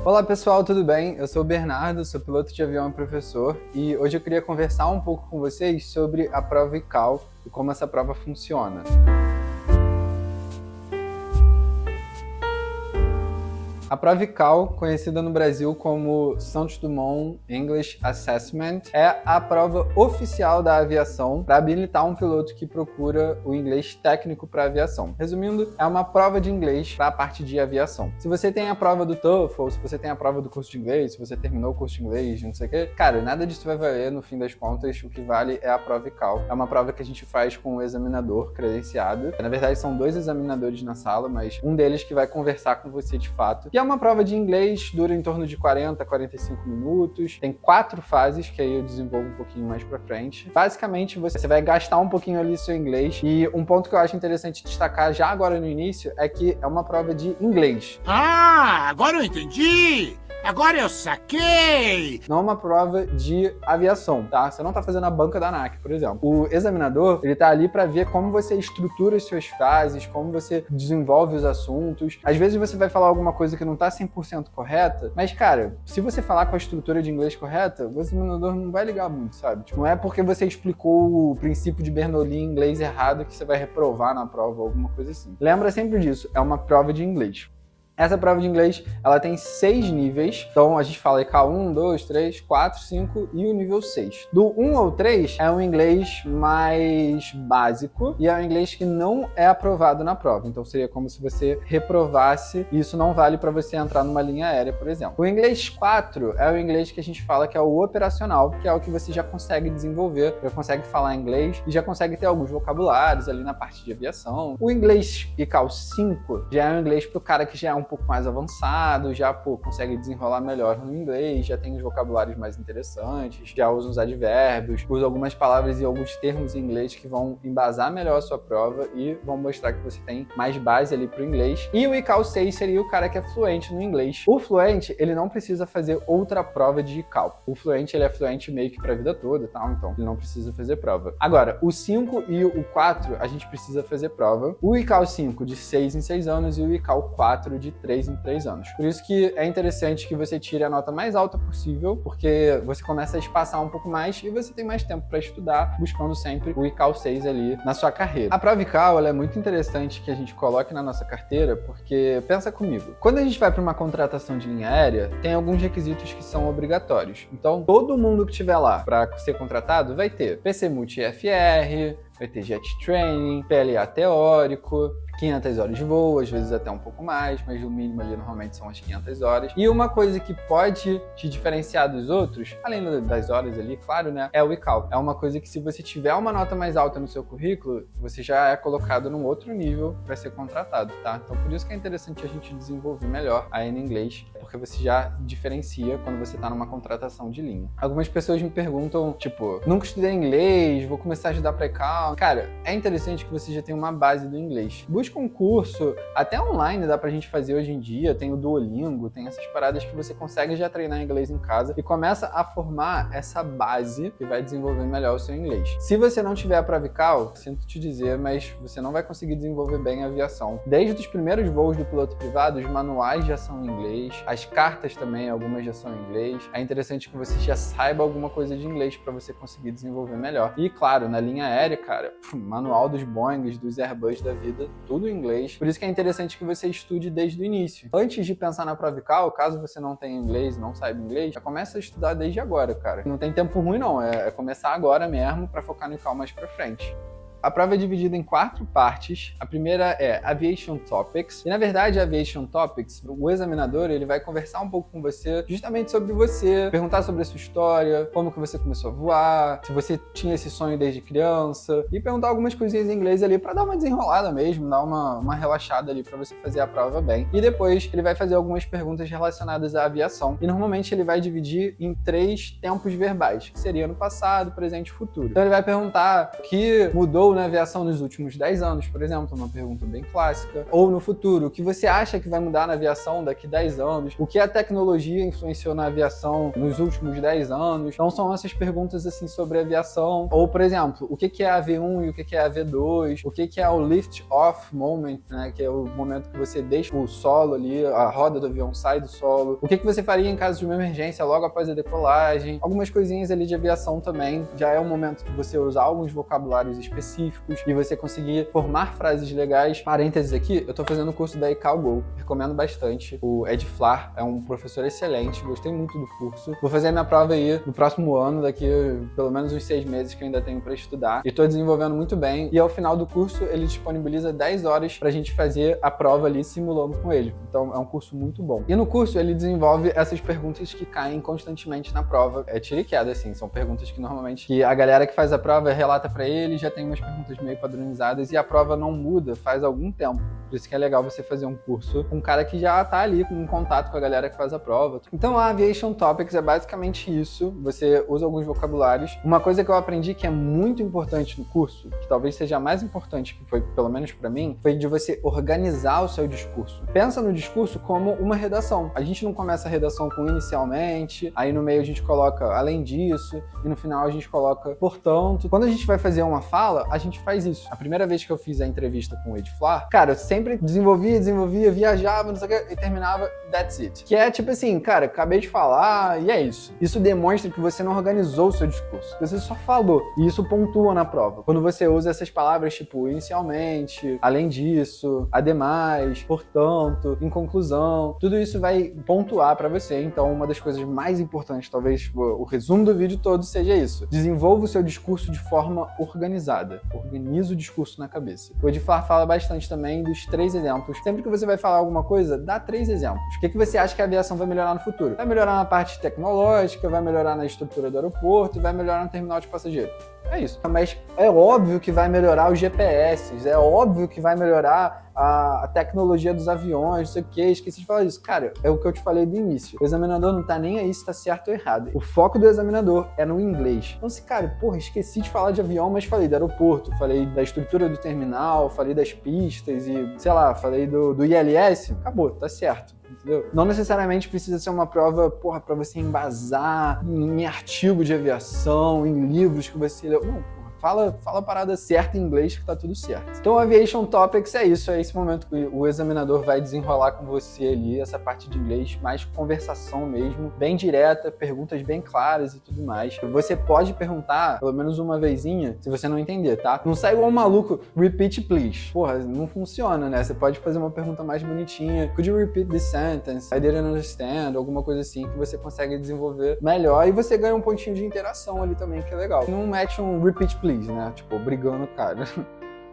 Olá pessoal, tudo bem? Eu sou o Bernardo, sou piloto de avião e professor, e hoje eu queria conversar um pouco com vocês sobre a prova ICAO e como essa prova funciona. A prova ICAO, conhecida no Brasil como Santos Dumont English Assessment, é a prova oficial da aviação para habilitar um piloto que procura o inglês técnico para aviação. Resumindo, é uma prova de inglês para a parte de aviação. Se você tem a prova do TOEFL, se você tem a prova do curso de inglês, se você terminou o curso de inglês, não sei o quê, cara, nada disso vai valer no fim das contas. O que vale é a prova ICAO. É uma prova que a gente faz com um examinador credenciado. Na verdade, são 2 examinadores na sala, mas um deles que vai conversar com você de fato. E é uma prova de inglês, dura em torno de 40 a 45 minutos. Tem 4 fases, que aí eu desenvolvo um pouquinho mais pra frente. Basicamente, você vai gastar um pouquinho ali seu inglês. E um ponto que eu acho interessante destacar já agora no início é que é uma prova de inglês. Ah, agora eu entendi! Agora eu saquei! Não é uma prova de aviação, tá? Você não tá fazendo a banca da ANAC, por exemplo. O examinador, ele tá ali pra ver como você estrutura as suas frases, como você desenvolve os assuntos. Às vezes você vai falar alguma coisa que não tá 100% correta, mas, cara, se você falar com a estrutura de inglês correta, o examinador não vai ligar muito, sabe? Tipo, não é porque você explicou o princípio de Bernoulli em inglês errado que você vai reprovar na prova ou alguma coisa assim. Lembra sempre disso, é uma prova de inglês. Essa prova de inglês, ela tem 6 níveis, então a gente fala K1, 2, 3, 4, 5 e o nível 6. Do 1 ao 3 é um inglês mais básico e é um inglês que não é aprovado na prova, então seria como se você reprovasse e isso não vale para você entrar numa linha aérea, por exemplo. O inglês 4 é o inglês que a gente fala que é o operacional, que é o que você já consegue desenvolver, já consegue falar inglês e já consegue ter alguns vocabulários ali na parte de aviação. O inglês ICAO 5 já é um inglês para o cara que já é um pouco mais avançado, já consegue desenrolar melhor no inglês, já tem os vocabulários mais interessantes, já usa os advérbios, usa algumas palavras e alguns termos em inglês que vão embasar melhor a sua prova e vão mostrar que você tem mais base ali pro inglês. E o ICAO 6 seria o cara que é fluente no inglês. O fluente, ele não precisa fazer outra prova de ICAO. O fluente, ele é fluente meio que pra vida toda e tal, então ele não precisa fazer prova. Agora, o 5 e o 4, a gente precisa fazer prova. O ICAO 5 de 6 em 6 anos e o ICAO 4 de 3 em 3 anos. Por isso que é interessante que você tire a nota mais alta possível, porque você começa a espaçar um pouco mais e você tem mais tempo para estudar, buscando sempre o ICAO 6 ali na sua carreira. A prova ICAO, ela é muito interessante que a gente coloque na nossa carteira, porque, pensa comigo, quando a gente vai para uma contratação de linha aérea, tem alguns requisitos que são obrigatórios. Então, todo mundo que estiver lá para ser contratado vai ter PC Multi FR, vai ter Jet Training, PLA teórico, 500 horas de voo, às vezes até um pouco mais, mas o mínimo ali normalmente são as 500 horas. E uma coisa que pode te diferenciar dos outros, além das horas ali, claro, né, é o ICAO. É uma coisa que se você tiver uma nota mais alta no seu currículo, você já é colocado num outro nível para ser contratado, tá? Então por isso que é interessante a gente desenvolver melhor aí no inglês, porque você já diferencia quando você tá numa contratação de linha. Algumas pessoas me perguntam, tipo, nunca estudei inglês, vou começar a estudar para ICAO. Cara, é interessante que você já tenha uma base do inglês. Busca um curso, até online dá pra gente fazer hoje em dia, tem o Duolingo, tem essas paradas que você consegue já treinar inglês em casa e começa a formar essa base que vai desenvolver melhor o seu inglês. Se você não tiver a prova ICAO, sinto te dizer, mas você não vai conseguir desenvolver bem a aviação. Desde os primeiros voos do piloto privado, os manuais já são em inglês, as cartas também, algumas já são em inglês. É interessante que você já saiba alguma coisa de inglês para você conseguir desenvolver melhor. E claro, na linha aérea, cara, manual dos Boeing, dos Airbus da vida, tudo em inglês. Por isso que é interessante que você estude desde o início. Antes de pensar na prova ICAO, caso você não tenha inglês, não saiba inglês, já começa a estudar desde agora, cara. Não tem tempo ruim não, é começar agora mesmo para focar no ICAO mais pra frente. A prova é dividida em 4 partes. A primeira é Aviation Topics. E, na verdade, Aviation Topics, o examinador, ele vai conversar um pouco com você justamente sobre você, perguntar sobre a sua história, como que você começou a voar, se você tinha esse sonho desde criança, e perguntar algumas coisinhas em inglês ali pra dar uma desenrolada mesmo, dar uma relaxada ali pra você fazer a prova bem. E depois, ele vai fazer algumas perguntas relacionadas à aviação. E, normalmente, ele vai dividir em 3 tempos verbais, que seria no passado, presente e futuro. Então, ele vai perguntar o que mudou mudou na aviação nos últimos 10 anos, por exemplo, uma pergunta bem clássica. Ou no futuro, o que você acha que vai mudar na aviação daqui 10 anos? O que a tecnologia influenciou na aviação nos últimos 10 anos? Então são essas perguntas assim sobre aviação. Ou, por exemplo, o que é a V1 e o que é a V2? O que é o lift-off moment, né? Que é o momento que você deixa o solo ali, a roda do avião sai do solo. O que você faria em caso de uma emergência logo após a decolagem? Algumas coisinhas ali de aviação também. Já é o momento de você usar alguns vocabulários específicos e você conseguir formar frases legais. Parênteses aqui, eu tô fazendo o curso da ICAO, recomendo bastante. O Ed Flar é um professor excelente, gostei muito do curso. Vou fazer a minha prova aí no próximo ano, daqui pelo menos uns 6 meses que eu ainda tenho para estudar. E tô desenvolvendo muito bem. E ao final do curso, ele disponibiliza 10 horas pra gente fazer a prova ali simulando com ele. Então é um curso muito bom. E no curso, ele desenvolve essas perguntas que caem constantemente na prova. É tiro e queda, assim. São perguntas que normalmente que a galera que faz a prova relata pra ele, já tem umas perguntas meio padronizadas e a prova não muda faz algum tempo. Por isso que é legal você fazer um curso com um cara que já tá ali com contato com a galera que faz a prova. Então a Aviation Topics é basicamente isso. Você usa alguns vocabulários. Uma coisa que eu aprendi que é muito importante no curso, que talvez seja a mais importante, que foi pelo menos pra mim, foi de você organizar o seu discurso. Pensa no discurso como uma redação. A gente não começa a redação com inicialmente, aí no meio a gente coloca além disso, e no final a gente coloca portanto. Quando a gente vai fazer uma fala, a gente faz isso. A primeira vez que eu fiz a entrevista com o Ed Flar, cara, eu sempre desenvolvia, viajava, não sei o que, e terminava that's it. Que é tipo assim, cara, acabei de falar e é isso. Isso demonstra que você não organizou o seu discurso. Você só falou. E isso pontua na prova. Quando você usa essas palavras tipo inicialmente, além disso, ademais, portanto, em conclusão, tudo isso vai pontuar pra você. Então, uma das coisas mais importantes, talvez o resumo do vídeo todo seja isso. Desenvolva o seu discurso de forma organizada. Organiza o discurso na cabeça. O Ed Flar fala bastante também dos 3 exemplos. Sempre que você vai falar alguma coisa, dá 3 exemplos. O que você acha que a aviação vai melhorar no futuro? Vai melhorar na parte tecnológica, vai melhorar na estrutura do aeroporto e vai melhorar no terminal de passageiro. É isso. Mas é óbvio que vai melhorar os GPS, é óbvio que vai melhorar a tecnologia dos aviões, não sei o que, esqueci de falar isso. Cara, é o que eu te falei do início. O examinador não tá nem aí se tá certo ou errado. O foco do examinador é no inglês. Então, se, cara, porra, esqueci de falar de avião, mas falei do aeroporto, falei da estrutura do terminal, falei das pistas e, sei lá, falei do ILS, acabou, tá certo. Entendeu? Não necessariamente precisa ser uma prova, porra, pra você embasar em artigo de aviação, em livros que você leu. Não, fala a parada certa em inglês que tá tudo certo. Então, o Aviation Topics é isso, é esse momento que o examinador vai desenrolar com você ali, essa parte de inglês, mais conversação mesmo, bem direta, perguntas bem claras e tudo mais. Você pode perguntar, pelo menos uma vezinha, se você não entender, tá? Não sai igual um maluco, repeat please. Porra, não funciona, né? Você pode fazer uma pergunta mais bonitinha. Could you repeat this sentence? I didn't understand. Alguma coisa assim que você consegue desenvolver melhor e você ganha um pontinho de interação ali também, que é legal. Não mete um repeat please, né? Tipo, brigando o cara.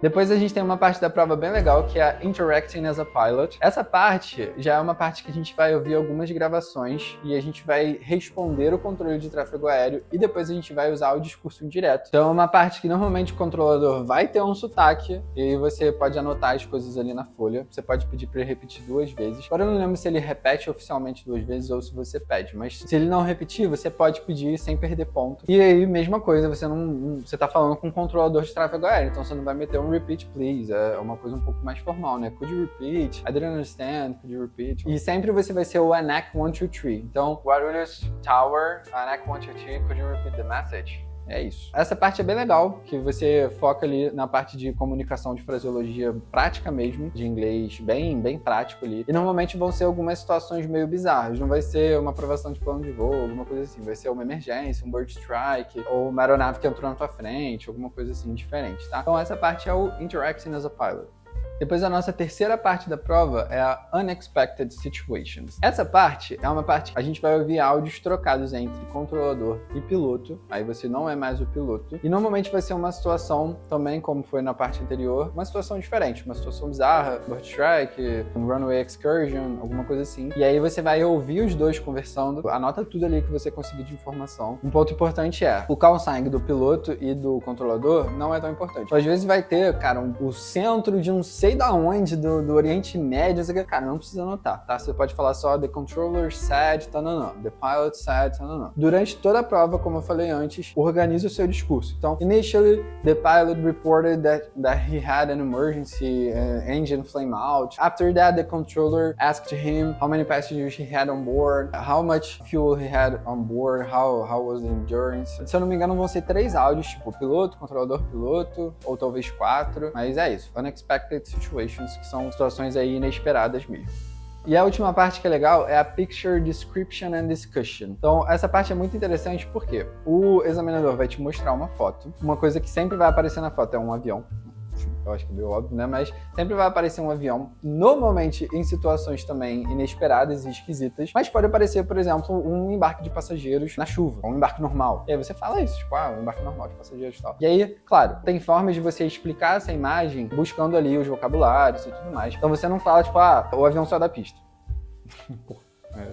Depois a gente tem uma parte da prova bem legal, que é a Interacting as a Pilot. Essa parte já é uma parte que a gente vai ouvir algumas gravações e a gente vai responder o controle de tráfego aéreo e depois a gente vai usar o discurso indireto. Então é uma parte que normalmente o controlador vai ter um sotaque e você pode anotar as coisas ali na folha. Você pode pedir para ele repetir 2 vezes. Agora eu não lembro se ele repete oficialmente 2 vezes ou se você pede, mas se ele não repetir, você pode pedir sem perder ponto. E aí, mesma coisa, você tá falando com um controlador de tráfego aéreo, então você não vai meter um repeat please, é uma coisa um pouco mais formal, né? Could you repeat? I didn't understand, could you repeat? E sempre você vai ser o ANAC 123. Então, Guarulhos Tower, ANAC 123, could you repeat the message? É isso. Essa parte é bem legal, que você foca ali na parte de comunicação de fraseologia prática mesmo, de inglês bem prático ali. E normalmente vão ser algumas situações meio bizarras. Não vai ser uma aprovação de plano de voo, alguma coisa assim. Vai ser uma emergência, um bird strike, ou uma aeronave que entrou na tua frente, alguma coisa assim diferente, tá? Então essa parte é o Interacting as a Pilot. Depois a nossa terceira parte da prova é a Unexpected Situations. Essa parte é uma parte que a gente vai ouvir áudios trocados entre controlador e piloto, aí você não é mais o piloto, e normalmente vai ser uma situação também, como foi na parte anterior, uma situação diferente, uma situação bizarra, bird strike, um runway excursion, alguma coisa assim, e aí você vai ouvir os dois conversando, anota tudo ali que você conseguir de informação. Um ponto importante é, o call sign do piloto e do controlador não é tão importante. Às vezes vai ter, cara, o centro de um 6 sei da onde, do Oriente Médio, você, cara, não precisa anotar, tá? Você pode falar só the controller said, não. The pilot said, não. Durante toda a prova, como eu falei antes, organize o seu discurso. Então, initially, the pilot reported that he had an emergency engine flame out. After that, the controller asked him how many passengers he had on board, how much fuel he had on board, how was the endurance. Se eu não me engano, vão ser 3 áudios, tipo piloto, controlador piloto, ou talvez 4, mas é isso. Unexpected situations, que são situações aí inesperadas mesmo. E a última parte que é legal é a Picture Description and Discussion. Então, essa parte é muito interessante porque o examinador vai te mostrar uma foto. Uma coisa que sempre vai aparecer na foto é um avião. Eu acho que é meio óbvio, né? Mas sempre vai aparecer um avião, normalmente em situações também inesperadas e esquisitas, mas pode aparecer, por exemplo, um embarque de passageiros na chuva, um embarque normal. E aí você fala isso, tipo, um embarque normal de passageiros e tal. E aí, claro, tem formas de você explicar essa imagem buscando ali os vocabulários e tudo mais. Então você não fala, tipo, o avião saiu da pista.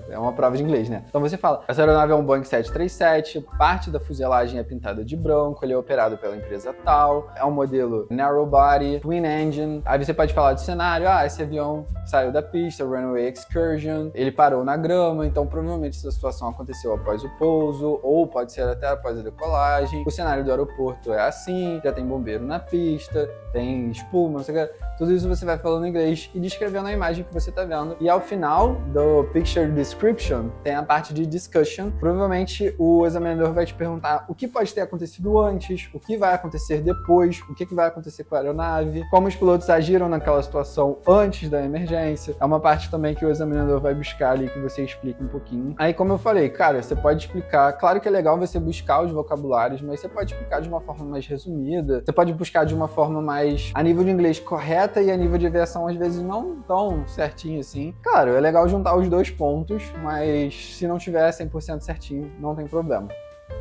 É uma prova de inglês, né? Então você fala, essa aeronave é um Boeing 737, parte da fuselagem é pintada de branco, ele é operado pela empresa tal, é um modelo narrow body, twin engine. Aí você pode falar do cenário, esse avião saiu da pista, runway excursion, ele parou na grama, então provavelmente essa situação aconteceu após o pouso, ou pode ser até após a decolagem. O cenário do aeroporto é assim, já tem bombeiro na pista, tem espuma, não sei o que. Tudo isso você vai falando em inglês e descrevendo a imagem que você tá vendo. E ao final do Picture Description, tem a parte de Discussion. Provavelmente o examinador vai te perguntar o que pode ter acontecido antes, o que vai acontecer depois, o que vai acontecer com a aeronave, como os pilotos agiram naquela situação antes da emergência. É uma parte também que o examinador vai buscar ali, que você explica um pouquinho. Aí, como eu falei, cara, você pode explicar. Claro que é legal você buscar os vocabulários, mas você pode explicar de uma forma mais resumida. Você pode buscar de uma forma mais a nível de inglês correta e a nível de aviação às vezes não tão certinho assim. Claro, é legal juntar os dois pontos, mas se não tiver 100% certinho, não tem problema.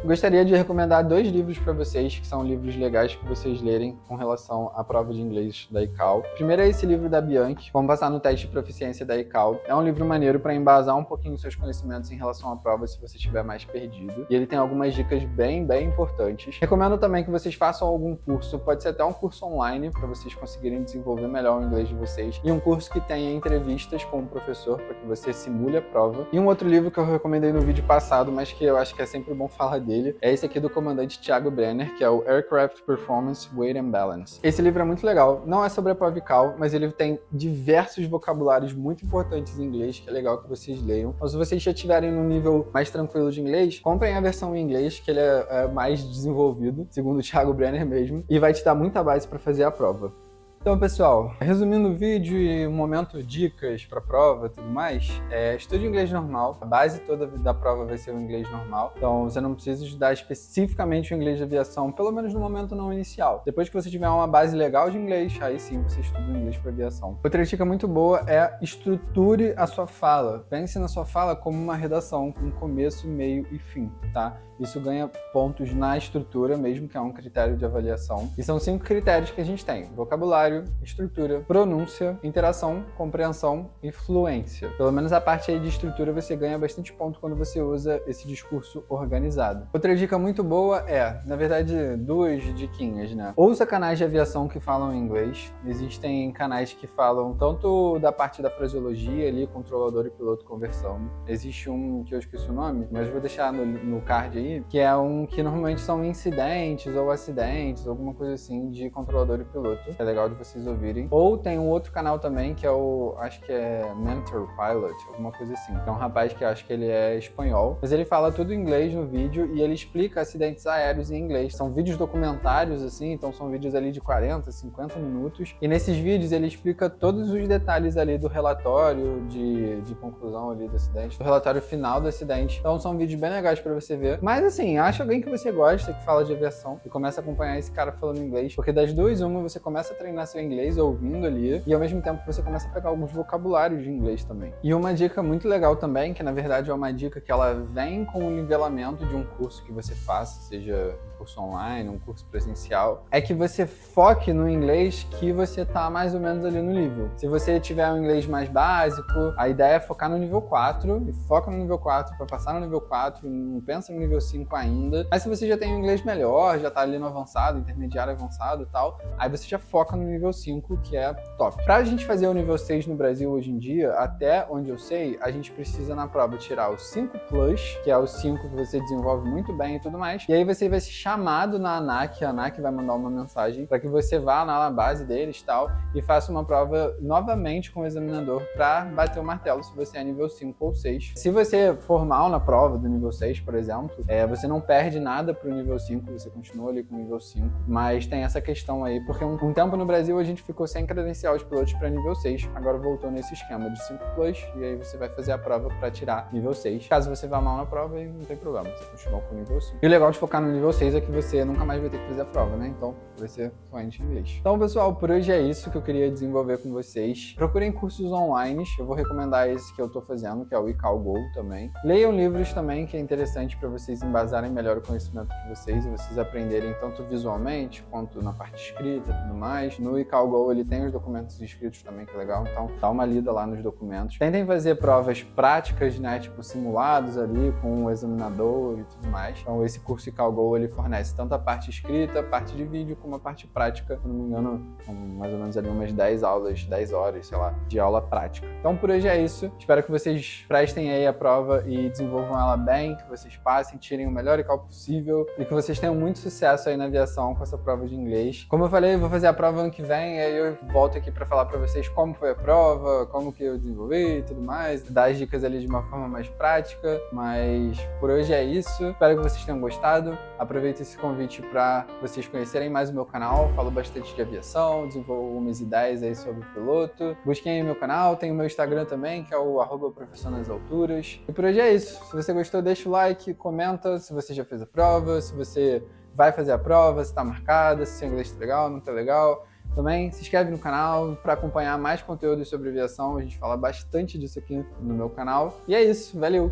Gostaria de recomendar 2 livros para vocês, que são livros legais que vocês lerem com relação à prova de inglês da ICAO. Primeiro é esse livro da Bianchi, Como Passar no Teste de Proficiência da ICAO. É um livro maneiro para embasar um pouquinho os seus conhecimentos em relação à prova se você estiver mais perdido. E ele tem algumas dicas bem importantes. Recomendo também que vocês façam algum curso, pode ser até um curso online, para vocês conseguirem desenvolver melhor o inglês de vocês. E um curso que tenha entrevistas com o professor, para que você simule a prova. E um outro livro que eu recomendei no vídeo passado, mas que eu acho que é sempre bom falar dele, é esse aqui do comandante Thiago Brenner, que é o Aircraft Performance, Weight and Balance. Esse livro é muito legal, não é sobre a prova ICAO, mas ele tem diversos vocabulários muito importantes em inglês, que é legal que vocês leiam. Então, se vocês já estiverem num nível mais tranquilo de inglês, comprem a versão em inglês, que ele é mais desenvolvido, segundo o Thiago Brenner mesmo, e vai te dar muita base para fazer a prova. Então, pessoal, resumindo o vídeo e um momento dicas para a prova e tudo mais, estude inglês normal. A base toda da prova vai ser o inglês normal. Então, você não precisa estudar especificamente o inglês de aviação, pelo menos no momento não inicial. Depois que você tiver uma base legal de inglês, aí sim você estuda o inglês para aviação. Outra dica muito boa é estruture a sua fala. Pense na sua fala como uma redação, com começo, meio e fim, tá? Isso ganha pontos na estrutura mesmo, que é um critério de avaliação. E são 5 critérios que a gente tem: vocabulário, estrutura, pronúncia, interação, compreensão e fluência. Pelo menos a parte aí de estrutura você ganha bastante ponto quando você usa esse discurso organizado. Outra dica muito boa na verdade, 2 diquinhas, né? Ouça canais de aviação que falam inglês. Existem canais que falam tanto da parte da fraseologia ali, controlador e piloto conversando. Existe um que eu esqueci o nome, mas vou deixar no card aí, que é um que normalmente são incidentes ou acidentes, alguma coisa assim, de controlador e piloto. É legal de vocês ouvirem. Ou tem um outro canal também, que é acho que é Mentor Pilot, alguma coisa assim. É um rapaz que acho que ele é espanhol, mas ele fala tudo em inglês no vídeo e ele explica acidentes aéreos em inglês. São vídeos documentários, assim, então são vídeos ali de 40, 50 minutos. E nesses vídeos ele explica todos os detalhes ali do relatório de conclusão ali do acidente, do relatório final do acidente. Então são vídeos bem legais pra você ver. Mas assim, acha alguém que você gosta, que fala de aviação, e começa a acompanhar esse cara falando inglês, porque das duas, você começa a treinar seu inglês ouvindo ali, e ao mesmo tempo você começa a pegar alguns vocabulários de inglês também. E uma dica muito legal também, que na verdade é uma dica que ela vem com o nivelamento de um curso que você faça, seja um curso online, um curso presencial, é que você foque no inglês que você tá mais ou menos ali no nível. Se você tiver um inglês mais básico, a ideia é focar no nível 4, e foca no nível 4 para passar no nível 4, não pensa no nível 5 ainda. Mas se você já tem um inglês melhor, já tá ali no avançado, intermediário avançado e tal, aí você já foca no nível nível 5, que é top. Pra gente fazer o nível 6 no Brasil hoje em dia, até onde eu sei, a gente precisa na prova tirar o 5 Plus, que é o 5 que você desenvolve muito bem e tudo mais, e aí você vai ser chamado na ANAC, a ANAC vai mandar uma mensagem para que você vá na base deles e tal, e faça uma prova novamente com o examinador para bater o martelo se você é nível 5 ou 6. Se você for mal na prova do nível 6, por exemplo, você não perde nada pro nível 5, você continua ali com o nível 5, mas tem essa questão aí, porque um tempo no Brasil a gente ficou sem credenciar os pilotos para nível 6, agora voltou nesse esquema de 5 Plus, e aí você vai fazer a prova para tirar nível 6. Caso você vá mal na prova, aí não tem problema, você continua com o nível 5. E o legal de focar no nível 6 é que você nunca mais vai ter que fazer a prova, né? Então vai ser fluente em inglês. Então, pessoal, por hoje é isso que eu queria desenvolver com vocês. Procurem cursos online, eu vou recomendar esse que eu tô fazendo, que é o ICAO também. Leiam livros também, que é interessante para vocês embasarem melhor o conhecimento de vocês e vocês aprenderem tanto visualmente quanto na parte escrita e tudo mais. No ICAO ele tem os documentos escritos também, que é legal, então dá uma lida lá nos documentos. Tentem fazer provas práticas, né, tipo simulados ali com o examinador e tudo mais. Então esse curso ICAO ele fornece tanto a parte escrita, a parte de vídeo, como a parte prática. Se não me engano, mais ou menos ali umas 10 aulas, 10 horas, sei lá, de aula prática. Então por hoje é isso. Espero que vocês prestem aí a prova e desenvolvam ela bem, que vocês passem, tirem o melhor ICAO possível e que vocês tenham muito sucesso aí na aviação com essa prova de inglês. Como eu falei, eu vou fazer a prova ano que vem e aí eu volto aqui para falar para vocês como foi a prova, como que eu desenvolvi e tudo mais, dar as dicas ali de uma forma mais prática, mas por hoje é isso. Espero que vocês tenham gostado. Aproveito esse convite para vocês conhecerem mais o meu canal, falo bastante de aviação, desenvolvo umas ideias aí sobre o piloto. Busquem aí meu canal, tem o meu Instagram também, que é o @professornasalturas. E por hoje é isso. Se você gostou, deixa o like, comenta se você já fez a prova, se você vai fazer a prova, se está marcada, se o inglês está legal, não está legal. Também se inscreve no canal para acompanhar mais conteúdos sobre aviação, a gente fala bastante disso aqui no meu canal. E é isso, valeu!